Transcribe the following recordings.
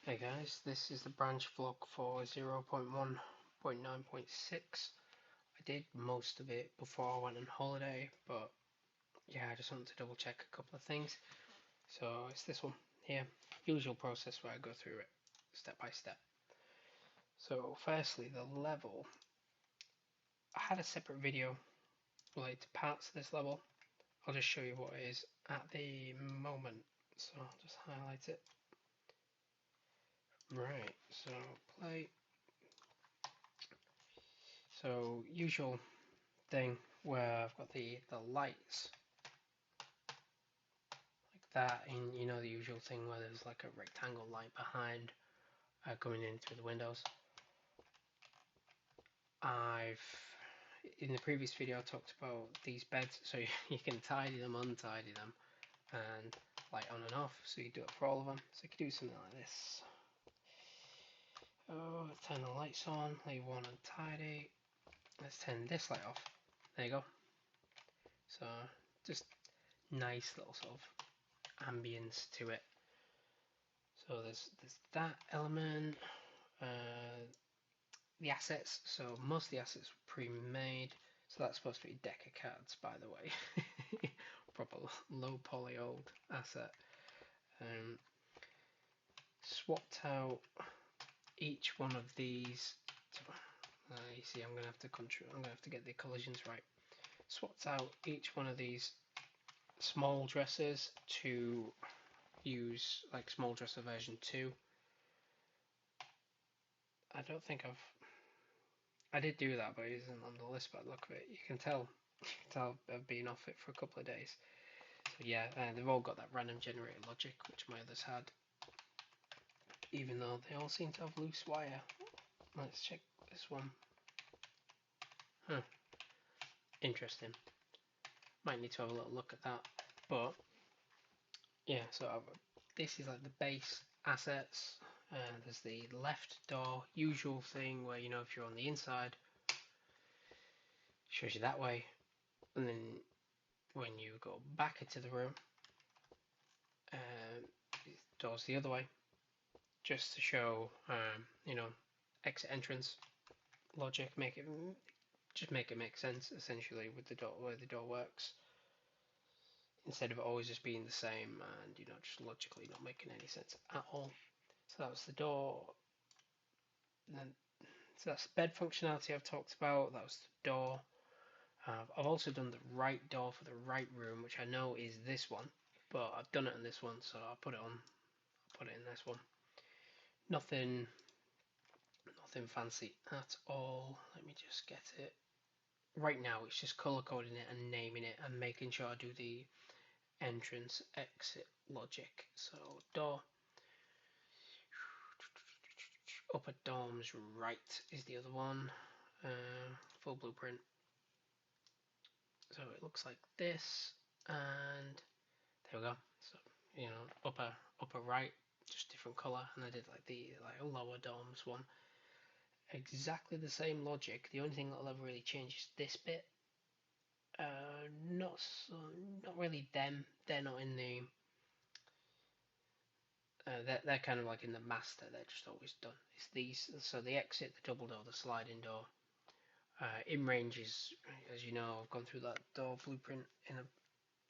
Hey guys, this is the branch vlog for 0.1.9.6. I did most of it before I went on holiday, but yeah, I just wanted to double check a couple of things. So it's this one here, usual process where I go through it step by step. So firstly, the level. I had a separate video related to parts of this level. I'll just show you what it is at the moment. So I'll just highlight it. Right, so play. So usual thing where I've got the lights like that, and you know the usual thing where there's like a rectangle light behind coming in through the windows. I've in the previous video I talked about these beds, so you can tidy them, untidy them, and light on and off. So you do it for all of them. So you can do something like this. Oh, turn the lights on, leave one untidy. Let's turn this light off. There you go. So just nice little sort of ambience to it. So there's that element, the assets. So most of the assets were pre-made. So that's supposed to be a deck of cards, by the way. Proper low poly old asset. Swapped out each one of these. You see, I'm gonna have to control. I'm gonna have to get the collisions right. Swapped out each one of these small dressers to use like small dresser version 2. I don't think I did do that, but it isn't on the list by the look of it. You can tell I've been off it for a couple of days. So yeah, they've all got that random generator logic, which my others had, even though they all seem to have loose wire. Let's check this one. Huh. Interesting. Might need to have a little look at that. But yeah, so this is like the base assets. There's the left door, usual thing where, you know, if you're on the inside, shows you that way, and then when you go back into the room, doors the other way, just to show, you know, exit entrance logic, make it make sense essentially with the door, where the door works, instead of it always just being the same and, you know, just logically not making any sense at all. So that was the door. And then, so that's the bed functionality I've talked about. That was the door. I've also done the right door for the right room, which I know is this one, but I've done it on this one, so I'll put it in this one. Nothing fancy at all. Let me just get it. Right now it's just color coding it and naming it and making sure I do the entrance exit logic. So door, upper DORMS right is the other one. Full blueprint. So it looks like this, and there we go. So, you know, upper right, just different color, and I did like the lower DORMS one. Exactly the same logic. The only thing that'll ever really change is this bit. Not really them. They're not in the. They're kind of like in the master. They're just always done. It's these. So the exit, the double door, the sliding door. In range is, as you know, I've gone through that door blueprint in a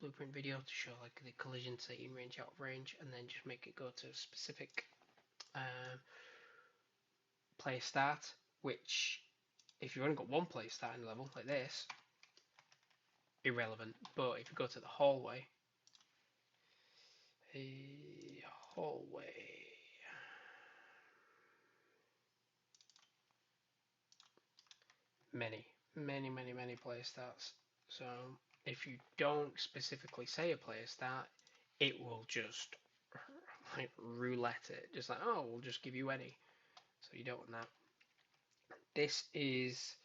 blueprint video to show like the collision, say in range, out of range, and then just make it go to a specific player start. Which, if you've only got one player starting level like this, irrelevant. But if you go to the hallway, many player starts. So if you don't specifically say a player start, it will just like roulette it, just like, oh, we'll just give you any. So you don't want that. This is,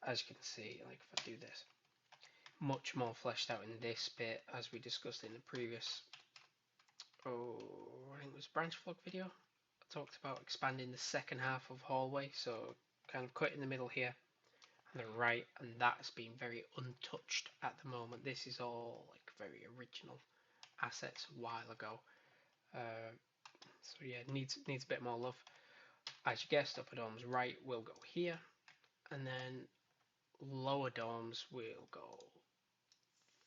as you can see, like if I do this, much more fleshed out in this bit, as we discussed in the previous, I think it was branch vlog video. I talked about expanding the second half of hallway, so kind of cut in the middle here and the right, and that's been very untouched at the moment. This is all like very original assets a while ago. So yeah, needs a bit more love. As you guessed, upper dorms right will go here, and then lower dorms will go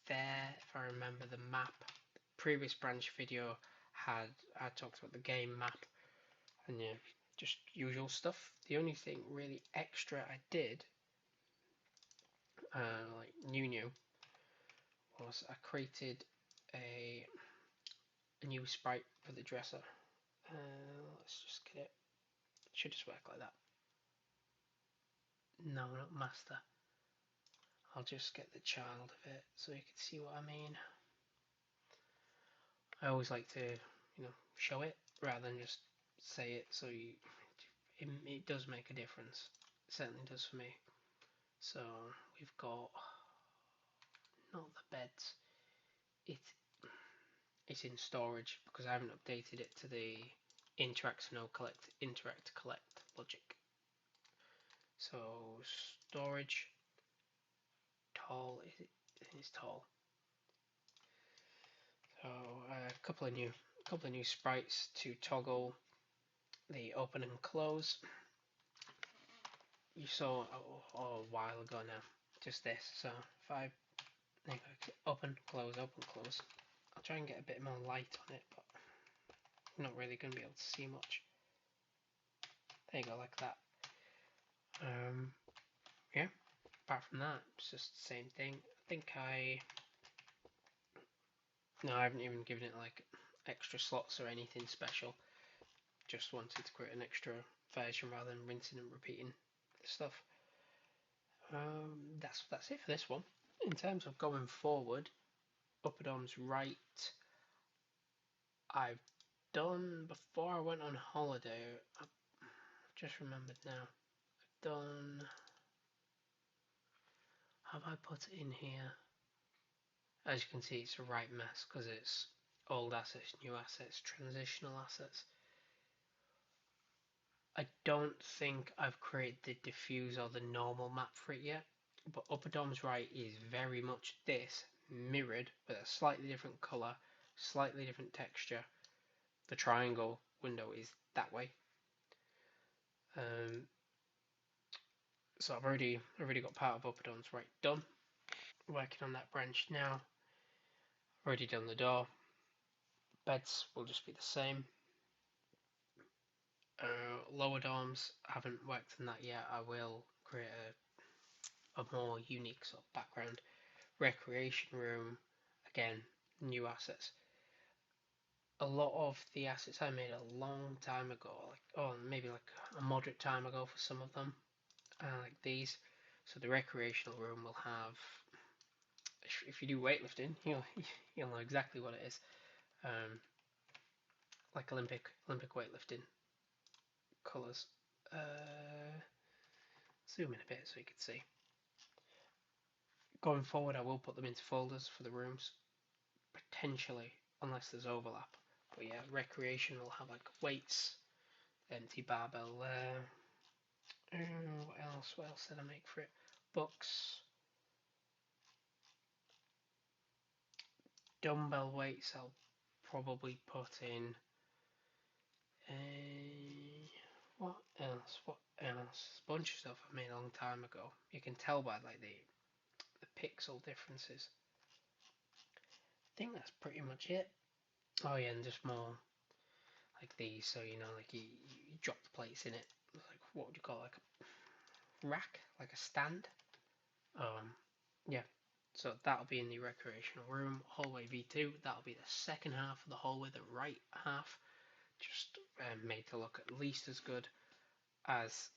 there. If I remember the map, previous branch video I talked about the game map, and yeah, just usual stuff. The only thing really extra I did, like new, was I created a new sprite for the dresser. Let's just get it. It should just work like that. No, not master. I'll just get the child of it so you can see what I mean. I always like to, show it rather than just say it, so it does make a difference. It certainly does for me. So we've got not the beds. It's in storage because I haven't updated it to the interact no collect interact collect logic. So storage tall is it? It's tall. So a couple of new sprites to toggle the open and close. You saw a while ago now, just this. So if I open, close, I'll try and get a bit more light on it, but I'm not really going to be able to see much. There you go, like that. Yeah. Apart from that, it's just the same thing. I haven't even given it like extra slots or anything special. Just wanted to create an extra version rather than rinsing and repeating stuff. That's it for this one. In terms of going forward, upper dorms right, I've done before I went on holiday. I just remembered now. I've done. Have I put it in here? As you can see, it's a right mess because it's old assets, new assets, transitional assets. I don't think I've created the diffuse or the normal map for it yet, but upper dorms right is very much this mirrored with a slightly different colour, slightly different texture. The triangle window is that way. So I've already got part of upper dorms right done. Working on that branch now. Already done the door. Beds will just be the same. Lower dorms, I haven't worked on that yet. I will create a more unique sort of background. Recreation room, again, new assets. A lot of the assets I made a long time ago, maybe like a moderate time ago for some of them, like these. So the recreational room will have, if you do weightlifting, you'll know exactly what it is. Like Olympic weightlifting colours. Zoom in a bit so you can see. Going forward, I will put them into folders for the rooms, potentially, unless there's overlap. But yeah, recreation will have like weights, empty barbell there. What else? What else did I make for it? Books, dumbbell weights. I'll probably put in. What else? What else? A bunch of stuff I made a long time ago. You can tell by like the pixel differences. I think that's pretty much it. Oh yeah, and just more like these. So like you drop the plates in it. Like what would you call it? Like a rack, like a stand. Yeah. So that'll be in the recreational room. Hallway V2. That'll be the second half of the hallway. The right half, just made to look at least as good as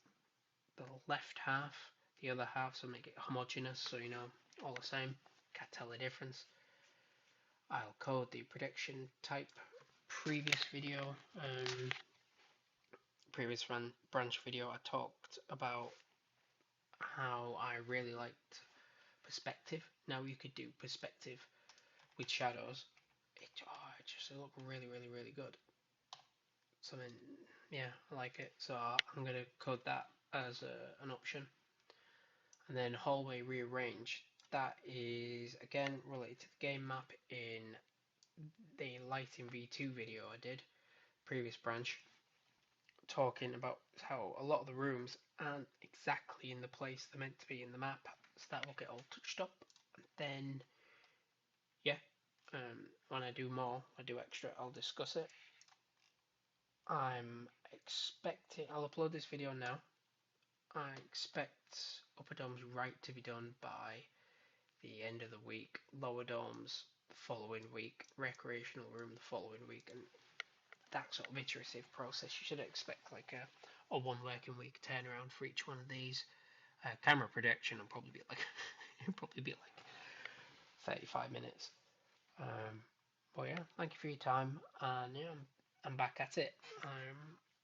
the left half. The other half, so make it homogeneous. So all the same. Can't tell the difference. I'll code the prediction type. Previous video, previous branch video, I talked about how I really liked perspective. Now you could do perspective with shadows. It just looked really, really, really good. So then, yeah, I like it. So I'm gonna code that as an option. And then hallway rearrange. That is again related to the game map in the lighting v2 video I did. previous branch, talking about how a lot of the rooms aren't exactly in the place they're meant to be in the map, so that will get all touched up. And then, yeah, when I do more, I do extra, I'll discuss it. I'm expecting, I'll upload this video now. I expect upper domes right to be done by the end of the week, lower domes the following week, recreational room the following week, and that sort of iterative process. You should expect like a one working week turnaround for each one of these. Camera projection will probably be like it'll probably be like 35 minutes. But yeah, thank you for your time, and yeah, I'm back at it.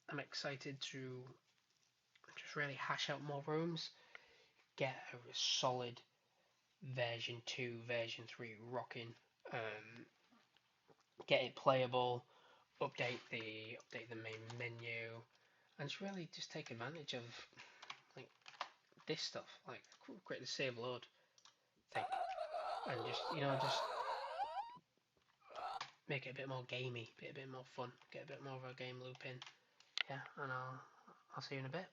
I'm excited to just really hash out more rooms, get a solid version 2, version 3 rocking, get it playable, update the main menu, and just really just take advantage of like this stuff, like create the save load thing, and just make it a bit more gamey, a bit more fun, get a bit more of a game loop in. Yeah, and I'll see you in a bit.